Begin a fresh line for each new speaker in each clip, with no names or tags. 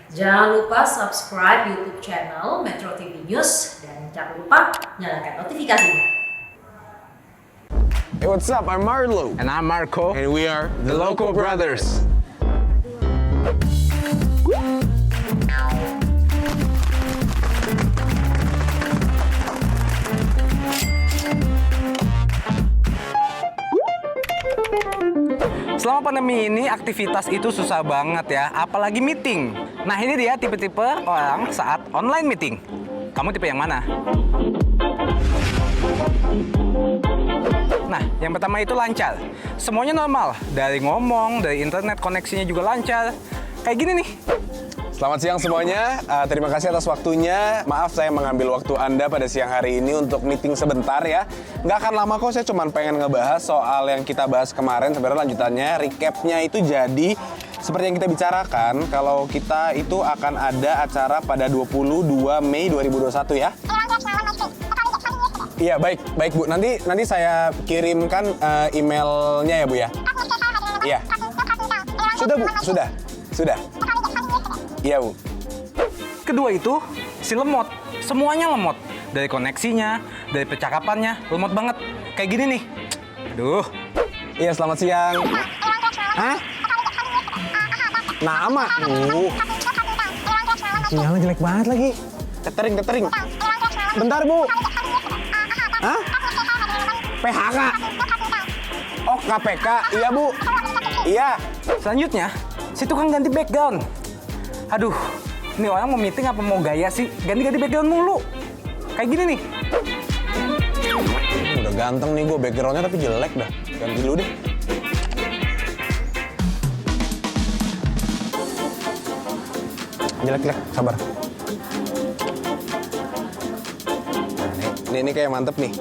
Jangan lupa subscribe YouTube channel Metro TV News dan jangan lupa nyalakan notifikasinya.
Hey, what's up? I'm Marlo.
And I'm Marco.
And we are the Loco Brothers.
Selama pandemi ini aktivitas itu susah banget ya, apalagi meeting. Nah ini dia tipe-tipe orang saat online meeting. Kamu tipe yang mana? Nah, yang pertama itu lancar. Semuanya normal. Dari ngomong, dari internet, koneksinya juga lancar. Kayak gini nih.
Selamat siang semuanya, terima kasih atas waktunya. Maaf saya mengambil waktu Anda pada siang hari ini untuk meeting sebentar ya. Nggak akan lama kok, saya cuma pengen ngebahas soal yang kita bahas kemarin. Sebenarnya lanjutannya, recapnya itu jadi seperti yang kita bicarakan, kalau kita itu akan ada acara pada 22 Mei 2021 ya. Iya, baik Bu. Nanti saya kirimkan emailnya ya Bu ya. Iya. Sudah Bu, sudah. Iya Bu.
Kedua itu si lemot. Semuanya lemot. Dari koneksinya, dari percakapannya, lemot banget. Kayak gini nih. Aduh.
Iya, selamat siang. Hah? Nama? Sinyalnya jelek banget lagi. Catering. Bentar Bu. Hah? PHK? Oh, KPK? Iya Bu. Iya.
Selanjutnya, si tukang ganti background. Aduh, ini orang mau meeting apa mau gaya sih? Ganti-ganti background mulu. Kayak gini nih.
Udah ganteng nih gue, backgroundnya tapi jelek dah. Ganti dulu deh. Jelek, sabar. Nah, ini kayak mantep nih.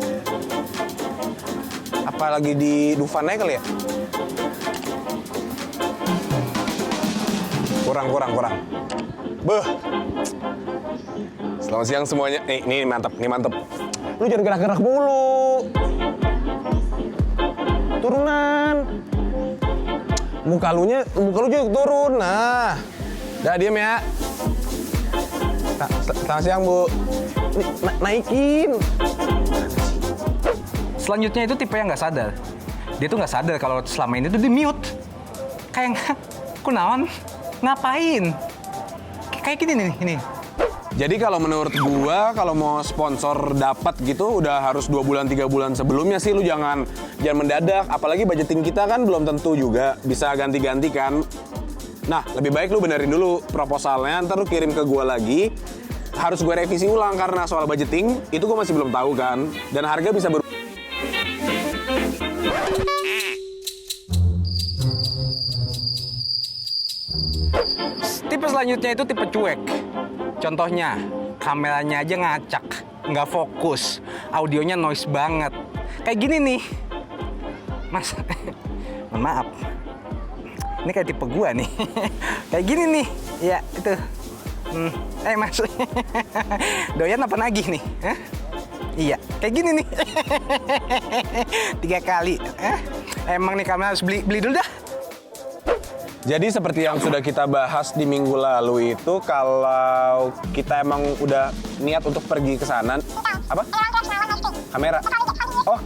Apalagi di Dufannya kali ya? Kurang. Beuh. Selamat siang semuanya. Nih mantep. Lu jangan gerak-gerak mulu. Turunan. Muka lu juga turun. Nah. Dah diem ya. Selamat siang, Bu. Naikin.
Selanjutnya itu tipe yang nggak sadar. Dia tuh nggak sadar kalau selama ini tuh di mute. Kayak kunaon, ngapain? Kayak gini nih, ini.
Jadi kalau menurut gua, kalau mau sponsor dapat gitu udah harus 2 bulan 3 bulan sebelumnya sih, lu jangan mendadak. Apalagi budgeting kita kan belum tentu juga bisa ganti-ganti kan. Nah, lebih baik lu benerin dulu proposalnya, ntar lu kirim ke gua lagi. Harus gue revisi ulang karena soal budgeting itu gua masih belum tahu kan, dan harga bisa
Tipe selanjutnya itu tipe cuek. Contohnya, kameranya aja ngacak, nggak fokus, audionya noise banget. Kayak gini nih. Mas, mohon maaf. Ini kayak tipe gua nih. Kayak gini nih. Ya, itu. Mas. Doyan apa nagih nih? Hah? Iya, kayak gini nih. 3 kali. Emang nih kamera harus beli dulu dah.
Jadi seperti yang sudah kita bahas di minggu lalu itu, kalau kita emang udah niat untuk pergi ke sana, apa? Kamera. Oh,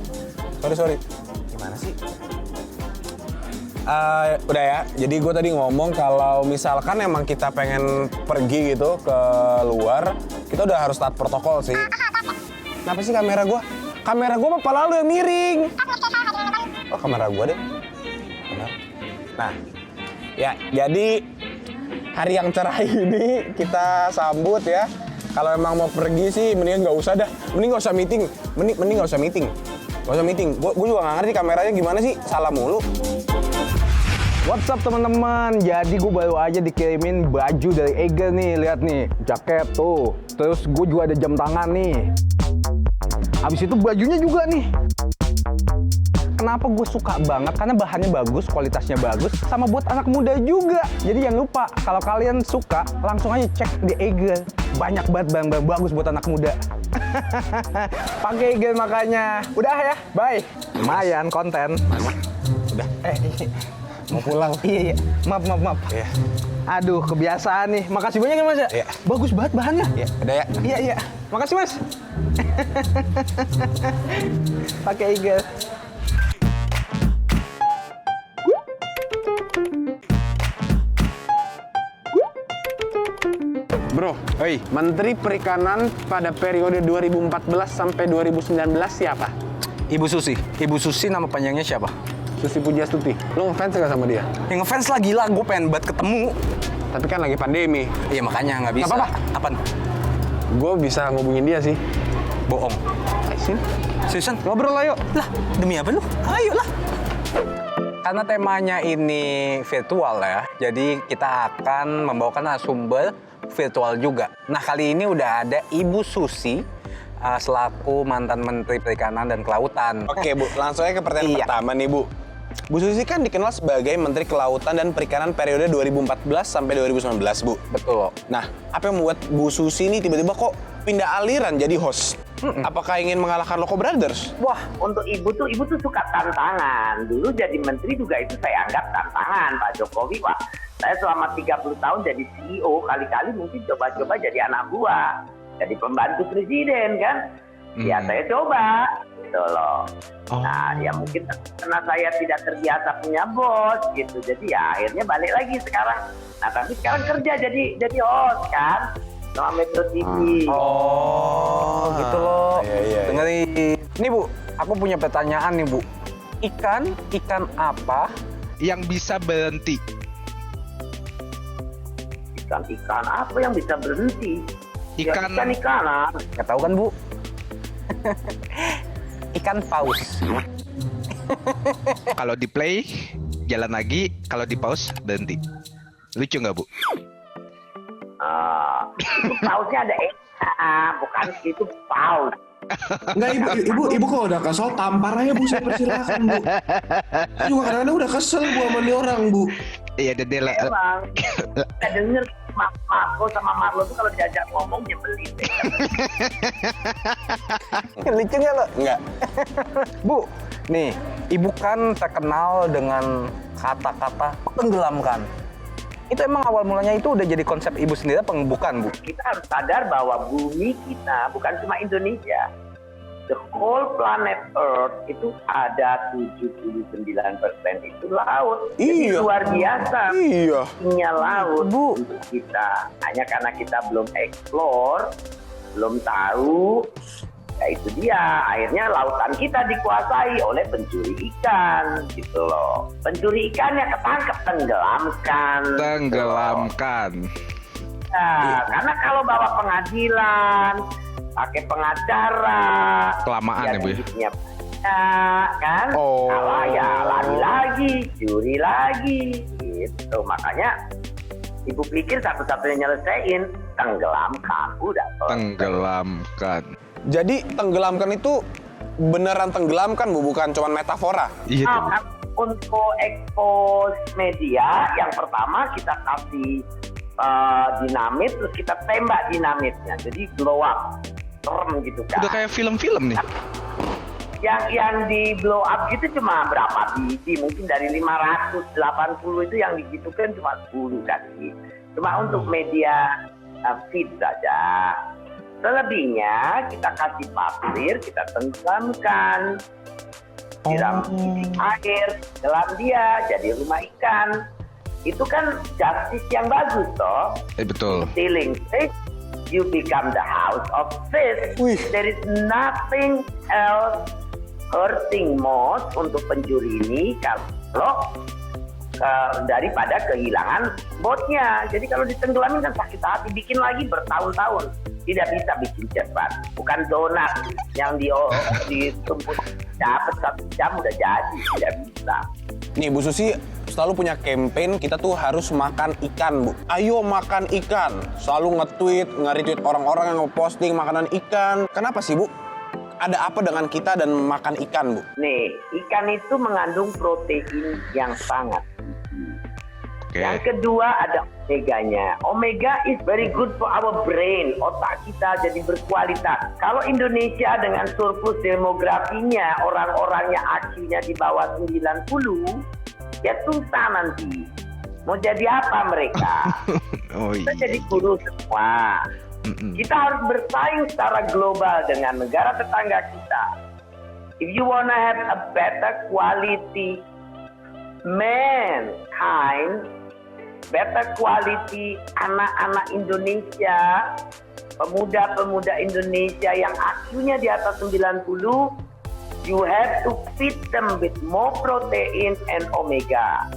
sorry. Gimana sih? Udah ya. Jadi gue tadi ngomong kalau misalkan emang kita pengen pergi gitu ke luar, kita udah harus taat protokol sih. Kenapa sih kamera gue? Kamera gue kepala lu yang miring. Oh, kamera gue deh. Benar. Nah. Ya, jadi hari yang cerah ini kita sambut ya. Kalau emang mau pergi sih, mendingan nggak usah dah. Mending nggak usah meeting. Mending nggak usah meeting. Gue juga nggak ngerti kameranya gimana sih, salah mulu.
What's up teman-teman? Jadi gue baru aja dikirimin baju dari Eagle nih, lihat nih, jaket tuh. Terus gue juga ada jam tangan nih. Habis itu bajunya juga nih. Kenapa gue suka banget? Karena bahannya bagus, kualitasnya bagus, sama buat anak muda juga. Jadi jangan lupa, kalau kalian suka, langsung aja cek di Eagle. Banyak banget barang-barang bagus buat anak muda. Pakai Eagle makanya. Udah ya, bye. Lumayan konten.
Udah.
Iya.
Mau pulang.
Iya. Maaf.
Iya.
Aduh, kebiasaan nih. Makasih banyak ya Mas ya.
Iya.
Bagus banget bahannya.
Ya, udah ya.
Iya, iya. Makasih Mas. Pakai Eagle.
Bro, Menteri Perikanan pada periode 2014 sampai 2019 siapa?
Ibu Susi. Ibu Susi nama panjangnya siapa?
Susi Pujiastuti. Lo ngefans gak sama dia?
Yang ngefans lah gila, gue pengen banget ketemu.
Tapi kan lagi pandemi.
Iya makanya nggak bisa.
Nggak apa-apa.
Apaan?
Gue bisa ngubungin dia sih.
Bohong.
Sini.
Seriusan? Ngobrol lah yuk. Lah, demi apa lu? Ayo lah. Karena temanya ini virtual ya, jadi kita akan membawakan narasumber virtual juga. Nah, kali ini udah ada Ibu Susi selaku mantan Menteri Perikanan dan Kelautan.
Oke, Bu. Langsung aja ke pertanyaan pertama nih, Bu. Bu Susi kan dikenal sebagai Menteri Kelautan dan Perikanan periode 2014 sampai 2019, Bu.
Betul.
Nah, apa yang membuat Bu Susi ini tiba-tiba kok pindah aliran jadi host? Apakah ingin mengalahkan Loko Brothers?
Wah, untuk ibu tuh suka tantangan. Dulu jadi menteri juga itu saya anggap tantangan. Pak Jokowi, wah, saya selama 30 tahun jadi CEO, kali-kali mungkin coba-coba jadi anak buah, jadi pembantu presiden kan. Ya saya coba, gitu loh. Nah, ya mungkin karena saya tidak terbiasa punya bos, gitu. Jadi ya akhirnya balik lagi sekarang. Nah, tapi sekarang kerja jadi host kan, sama Metro TV.
Oh, gitu loh.
Iya.
Dengerin. Nih Bu, aku punya pertanyaan nih Bu. Ikan apa
yang bisa berhenti?
Ikan apa yang bisa berhenti?
Ikan-
Ya, ikan-ikanan.
Nggak tahu kan Bu? Ikan paus.
Kalau di play jalan lagi, kalau di pause berhenti. Lucu nggak Bu?
Itu pausnya ada bukan itu paus.
Enggak, ibu kalau udah kesel tampar aja Bu, saya persilakan Bu. Saya juga kadang-kadang udah kesel Bu sama nih orang Bu.
Iya, Dedela.
Emang kita denger Marco sama Marlo tuh kalau diajak ngomong nyebelin deh.
Lucu nggak lo?
Enggak.
Bu, nih, Ibu kan terkenal dengan kata-kata tenggelamkan. Itu emang awal mulanya itu udah jadi konsep Ibu sendiri apa bukan, Bu?
Kita harus sadar bahwa bumi kita bukan cuma Indonesia. The whole planet Earth itu ada 79% itu laut. Jadi
Iya.
luar biasa.
Iya.
Punya laut
Bu.
untuk kita. Hanya karena kita belum explore, belum tahu, ya itu dia. Akhirnya lautan kita dikuasai oleh pencuri ikan, gitu loh. Pencuri ikannya ketangkep, tenggelamkan.
Tenggelamkan.
Nah, karena kalau bawa pengadilan, pakai pengacara,
Kelamaan ya, Bu, ya?
duitnya banyak, kan?
Oh.
Kalah ya lari lagi, curi lagi, gitu. Makanya Ibu pikir satu-satunya nyelesain, tenggelamkan, udah selesai.
Tenggelamkan.
Jadi tenggelamkan itu beneran tenggelamkan, Bu, bukan cuma metafora.
Iya.
Nah, kan untuk expose media, yang pertama kita kasih dinamit, terus kita tembak dinamitnya, jadi blow up, serem gitu kan.
Udah kayak film-film nih.
Yang di blow up gitu cuma berapa biji, mungkin dari 580 itu yang digitukan cuma 10 kali. Cuma untuk media feed saja. Selebihnya kita kasih pasir, kita tenggelamkan, siram air, tenggelam dia jadi rumah ikan. Itu kan justice yang bagus toh.
Betul.
Stealing fish, you become the house of fish.
Wih.
There is nothing else hurting most untuk pencuri ini kalau daripada kehilangan botnya. Jadi kalau ditenggelamin kan sakit hati, bikin lagi bertahun-tahun. Tidak bisa bikin cepat. Bukan donat yang ditumpuk dapat 1 jam udah jadi. Tidak bisa.
Nih, Bu Susi selalu punya campaign kita tuh harus makan ikan, Bu. Ayo makan ikan. Selalu nge-tweet, nge-retweet orang-orang yang nge-posting makanan ikan. Kenapa sih, Bu? Ada apa dengan kita dan makan ikan, Bu?
Nih, ikan itu mengandung protein yang sangat
Oke.
Yang kedua ada omeganya. Omega is very good for our brain. Otak kita jadi berkualitas. Kalau Indonesia dengan surplus demografinya, orang-orangnya IQ-nya di bawah 90, ya susah nanti. Mau jadi apa mereka?
Oh
Kita
iya.
jadi guru semua. Kita harus bersaing secara global dengan negara tetangga kita. If you wanna have a better quality mankind, better quality anak-anak Indonesia, pemuda-pemuda Indonesia yang IQ-nya di atas 90, you have to feed them with more protein and omega.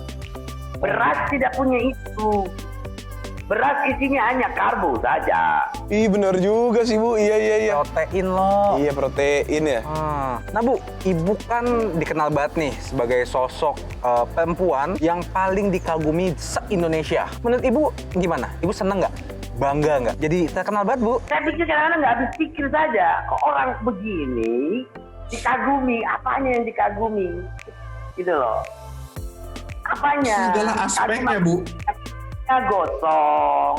Beras tidak punya itu. Beras isinya hanya karbo saja.
Ih bener juga sih Bu, iya.
Protein lo.
Iya protein ya.
Nah Bu, ibu kan dikenal banget nih sebagai sosok perempuan yang paling dikagumi se-Indonesia. Menurut ibu gimana? Ibu seneng nggak? Bangga nggak? Jadi terkenal banget Bu.
Saya pikir kadang-kadang nggak habis pikir saja. Kok orang begini dikagumi? Apanya yang dikagumi? Gitu loh. Apanya?
Segala aspeknya, Bu.
Ngomongnya gosong,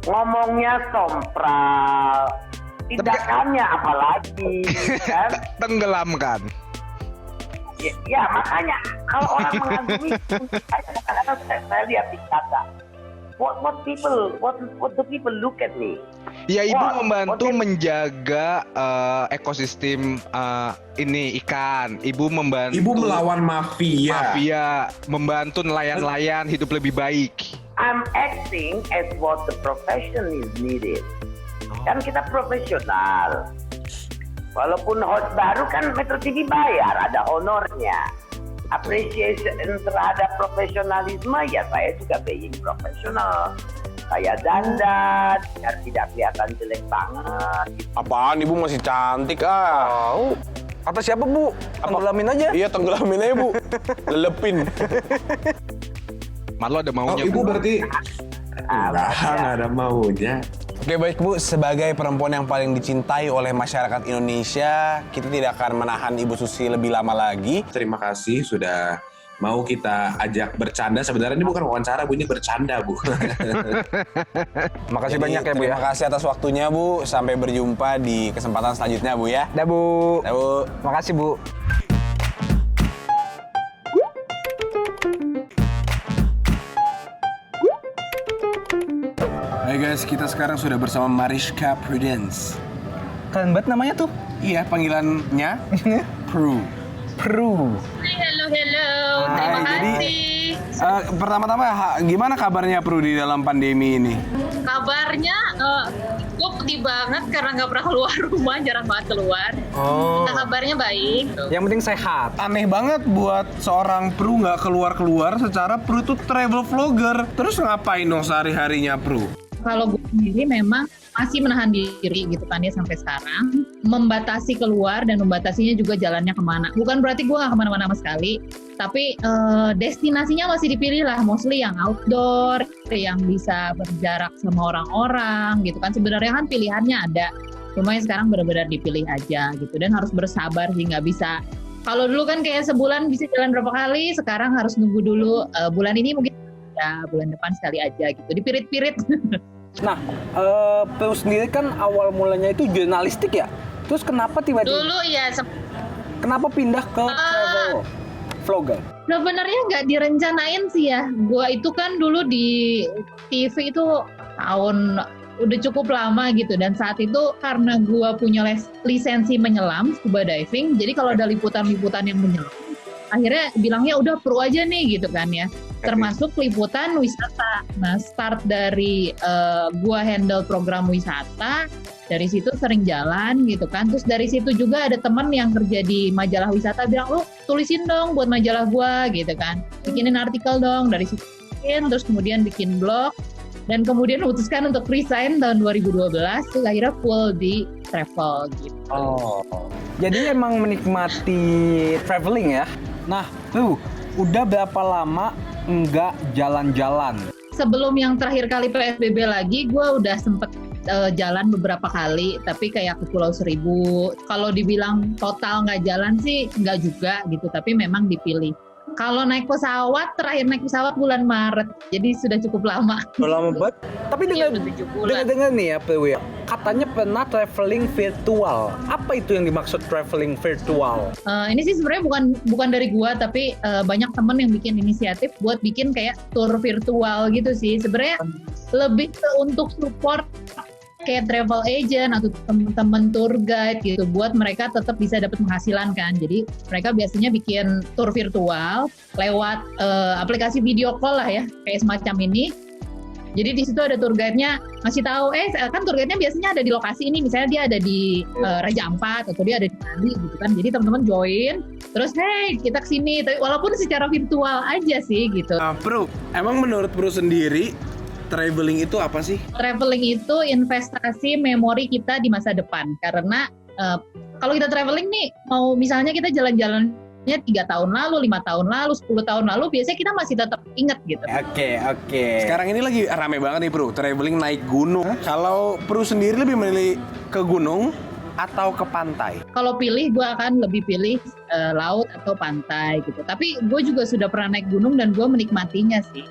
ngomongnya sompral, tindakannya apalagi, kan?
Tenggelamkan.
Ya makanya kalau orang mengagumi, kadang-kadang saya lihat di kata, what the people look at me.
Ya ibu
What
membantu
they-
menjaga ekosistem ini ikan. Ibu membantu
Ibu melawan mafia.
mafia, membantu nelayan-nelayan hidup lebih baik.
I'm acting as what the profession is needed. Kan kita profesional. Walaupun host baru kan Metro TV bayar, ada honornya. Appreciation terhadap profesionalisme ya saya juga being profesional. Saya dandan biar tidak kelihatan jelek banget.
Apaan Ibu masih cantik ah.
Tahu. Kata siapa Bu? Tenggelamin aja.
Iya tenggelamin aja Bu. Lelepin.
Marlo ada
Oh,
maunya.
Ibu
Bu.
berarti nggak ada maunya.
Oke baik Bu, sebagai perempuan yang paling dicintai oleh masyarakat Indonesia, kita tidak akan menahan Ibu Susi lebih lama lagi.
Terima kasih sudah mau kita ajak bercanda. Sebenarnya ini bukan wawancara, Bu, ini bercanda, Bu.
Makasih
Jadi,
banyak ya Bu ya.
Terima kasih atas waktunya Bu. Sampai berjumpa di kesempatan selanjutnya Bu ya.
Dah Bu.
Dah, Bu.
Makasih Bu.
Hai guys, kita sekarang sudah bersama Mariska Prudence.
Keren banget namanya tuh.
Iya, panggilannya Pru.
Pru.
Hello.
Hai,
Terima
jadi,
kasih.
Pertama-tama, gimana kabarnya Pru di dalam pandemi ini?
Kabarnya gue pedih banget karena nggak pernah keluar rumah, jarang banget keluar.
Oh.
Nah, kabarnya baik.
Yang penting sehat.
Aneh banget buat seorang Pru nggak keluar-keluar secara Pru itu travel vlogger. Terus ngapain dong sehari-harinya Pru?
Kalau gue sendiri memang masih menahan diri gitu kan ya sampai sekarang. Membatasi keluar dan membatasinya juga jalannya kemana. Bukan berarti gue nggak kemana-mana sama sekali. Tapi destinasinya masih dipilih lah. Mostly yang outdoor, yang bisa berjarak sama orang-orang gitu kan. Sebenarnya kan pilihannya ada. Cuma yang sekarang benar-benar dipilih aja gitu. Dan harus bersabar sih, nggak bisa. Kalau dulu kan kayak sebulan bisa jalan berapa kali. Sekarang harus nunggu dulu. Bulan ini mungkin ya bulan depan sekali aja gitu. Dipirit-pirit.
Nah, Pru sendiri kan awal mulanya itu jurnalistik ya. Terus kenapa tiba-tiba
Dulu ya
kenapa pindah ke travel vlogger?
sebenarnya nggak direncanain sih ya. Gua itu kan dulu di TV itu tahun udah cukup lama gitu, dan saat itu karena gua punya lisensi menyelam scuba diving, jadi kalau ada liputan-liputan yang menyelam, akhirnya bilangnya udah Pru aja nih gitu kan ya. Termasuk liputan wisata. Nah, start dari gua handle program wisata, dari situ sering jalan gitu kan. Terus dari situ juga ada teman yang kerja di majalah wisata bilang, "Lu tulisin dong buat majalah gua," gitu kan. Bikinin artikel dong. Dari situ bikin, terus kemudian bikin blog, dan kemudian memutuskan untuk resign tahun 2012, terus akhirnya full di travel gitu.
Oh. Jadi emang menikmati traveling ya. Nah, Pru, udah berapa lama nggak jalan-jalan?
Sebelum yang terakhir kali PSBB lagi, gue udah sempet jalan beberapa kali, tapi kayak ke Pulau Seribu. Kalau dibilang total nggak jalan sih, nggak juga gitu, tapi memang dipilih. Kalau naik pesawat, terakhir naik pesawat bulan Maret. Jadi sudah cukup lama.
Udah lama banget. Tapi
Iya, udah 7 bulan.
dengar nih ya, Priwi. Katanya pernah traveling virtual. Apa itu yang dimaksud traveling virtual?
Ini sih sebenarnya bukan dari gua, tapi banyak temen yang bikin inisiatif buat bikin kayak tour virtual gitu sih. Sebenarnya lebih ke untuk support kayak travel agent atau teman-teman tour guide gitu, buat mereka tetap bisa dapat penghasilan kan. Jadi mereka biasanya bikin tour virtual lewat aplikasi video call lah ya, kayak semacam ini. Jadi di situ ada tour guide-nya ngasih tahu, kan tour guide-nya biasanya ada di lokasi ini, misalnya dia ada di Raja Ampat atau dia ada di Bali gitu kan. Jadi teman-teman join, terus hey kita kesini, tapi walaupun secara virtual aja sih gitu.
Bro, emang menurut bro sendiri traveling itu apa sih?
Traveling itu investasi memori kita di masa depan. Karena kalau kita traveling nih, mau misalnya kita jalan-jalannya 3 tahun lalu, 5 tahun lalu, 10 tahun lalu, biasanya kita masih tetap inget gitu.
Oke.
Sekarang ini lagi rame banget nih bro, traveling naik gunung. Kalau bro sendiri lebih memilih ke gunung atau ke pantai?
Kalau pilih, gue akan lebih pilih laut atau pantai gitu. Tapi gue juga sudah pernah naik gunung dan gue menikmatinya sih.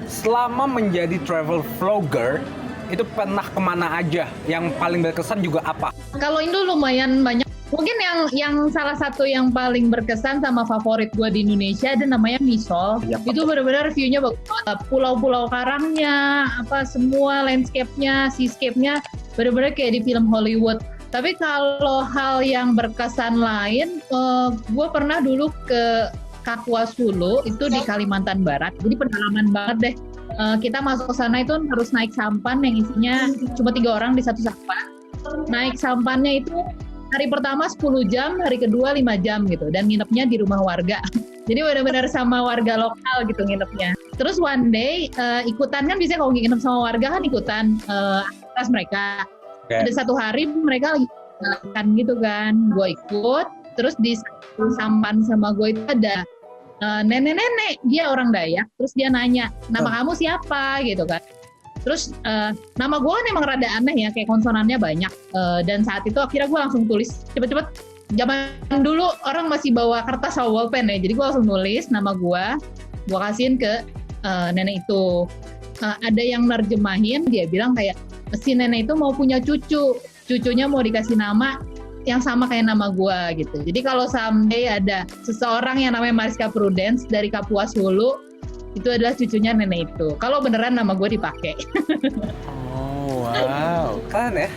Selama menjadi travel vlogger, itu pernah kemana aja? Yang paling berkesan juga apa?
Kalau Indo lumayan banyak. Mungkin yang salah satu yang paling berkesan sama favorit gue di Indonesia ada namanya Misol. Itu benar-benar view-nya bagus. Pulau-pulau karangnya, apa semua landscape-nya, seascape-nya benar-benar kayak di film Hollywood. Tapi kalau hal yang berkesan lain, gue pernah dulu ke Kapuas Hulu, itu di Kalimantan Barat. Jadi pendalaman banget deh. Kita masuk ke sana itu harus naik sampan yang isinya cuma 3 orang di satu sampan. Naik sampannya itu hari pertama 10 jam, hari kedua 5 jam gitu. Dan nginepnya di rumah warga. Jadi benar-benar sama warga lokal gitu nginepnya. Terus one day, ikutan kan biasanya kalau nginep sama warga kan ikutan aktivitas mereka.
Okay.
Ada satu hari mereka lagi jalan gitu kan. Gue ikut, terus di sampan sama gue itu ada nenek-nenek, dia orang Dayak. Terus dia nanya, nama kamu siapa gitu kan. Terus nama gue kan emang rada aneh ya, kayak konsonannya banyak. Dan saat itu akhirnya gue langsung tulis cepet-cepet. Zaman dulu orang masih bawa kertas sama bolpen ya, jadi gue langsung nulis nama gue kasihin ke nenek itu. Ada yang nerjemahin, dia bilang kayak si nenek itu mau punya cucunya mau dikasih nama yang sama kayak nama gue gitu. Jadi kalau someday ada seseorang yang namanya Mariska Prudence dari Kapuas Hulu, itu adalah cucunya nenek itu. Kalau beneran nama gue dipakai.
Oh wow,
Keren ya?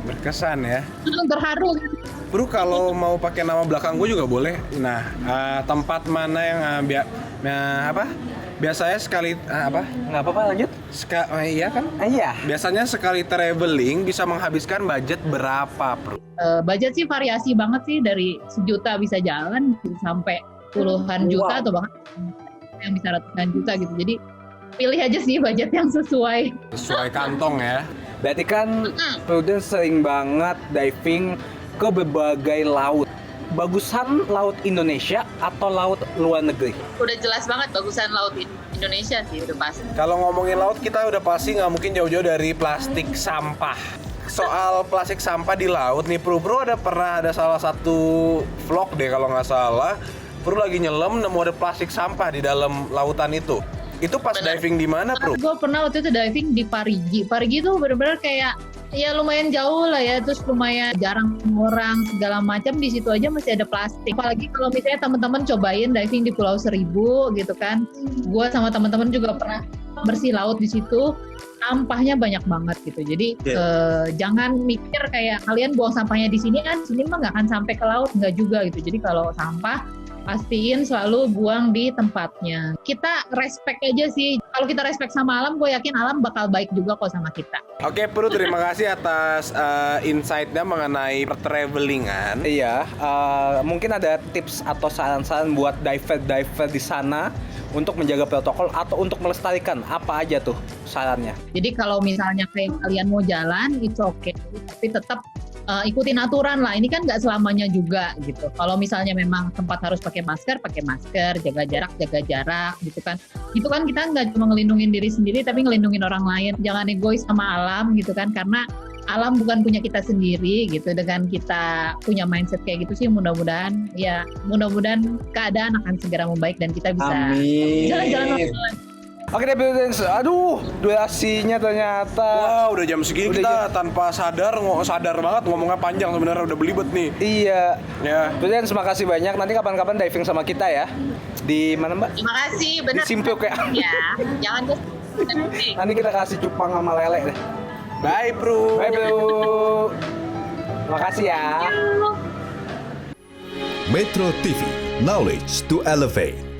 berkesan ya.
Terharu.
Bro kalau mau pakai nama belakang gue juga boleh. Nah, tempat mana yang biasanya sekali
Nggak apa-apa, lanjut.
Iya kan?
Iya.
Biasanya sekali traveling bisa menghabiskan budget berapa, bro?
Budget sih variasi banget sih, dari 1 juta bisa jalan sampai puluhan juta atau bahkan yang bisa ratusan juta gitu. Jadi pilih aja sih budget yang sesuai.
Sesuai kantong ya.
Berarti kan Prudence sering banget diving ke berbagai laut. Bagusan laut Indonesia atau laut luar negeri?
Udah jelas banget bagusan laut Indonesia sih, udah pasti.
Kalau ngomongin laut kita udah pasti nggak mungkin jauh-jauh dari plastik sampah. Soal plastik sampah di laut nih, Bro pernah ada salah satu vlog deh kalau nggak salah. Bro lagi nyelam nemu ada plastik sampah di dalam lautan itu. Itu pas diving di mana, Bro?
Gue pernah waktu itu diving di Parigi. Parigi tuh bener-bener kayak ya lumayan jauh lah ya, terus lumayan jarang orang segala macam, di situ aja masih ada plastik. Apalagi kalau misalnya teman-teman cobain diving di Pulau Seribu gitu kan. Gue sama teman-teman juga pernah bersih laut di situ. Sampahnya banyak banget gitu. Jadi jangan mikir kayak kalian buang sampahnya di sini mah nggak akan sampai ke laut, nggak juga gitu. Jadi kalau sampah pastiin selalu buang di tempatnya. Kita respect aja sih. Kalau kita respect sama alam, gue yakin alam bakal baik juga kok sama kita.
Oke, Bro, terima kasih atas insight-nya mengenai pertravelingan.
Iya, mungkin ada tips atau saran-saran buat diver di sana untuk menjaga protokol atau untuk melestarikan, apa aja tuh sarannya?
Jadi kalau misalnya kayak kalian mau jalan, it's okay. Tapi tetap ikutin aturan lah. Ini kan nggak selamanya juga gitu. Kalau misalnya memang tempat harus pakai masker, jaga jarak gitu kan. Itu kan kita nggak cuma ngelindungin diri sendiri, tapi ngelindungin orang lain. Jangan egois sama alam gitu kan, karena alam bukan punya kita sendiri gitu. Dengan kita punya mindset kayak gitu sih, mudah-mudahan keadaan akan segera membaik dan kita bisa jalan-jalan normal.
Oke deh, Dance. Aduh, durasinya ternyata.
Wah, udah jam segini kita tanpa sadar banget ngomongnya panjang sebenarnya, udah belibet nih.
Iya.
Ya.
Dance, makasih banyak. Nanti kapan-kapan diving sama kita ya. Di mana, Mbak?
Terima kasih, benar.
Di Simpuk ya.
Ya, jangan
Nanti kita kasih cupang sama lele deh.
Bye, bro.
Bye, bro. Makasih ya.
Metro TV, knowledge to elevate.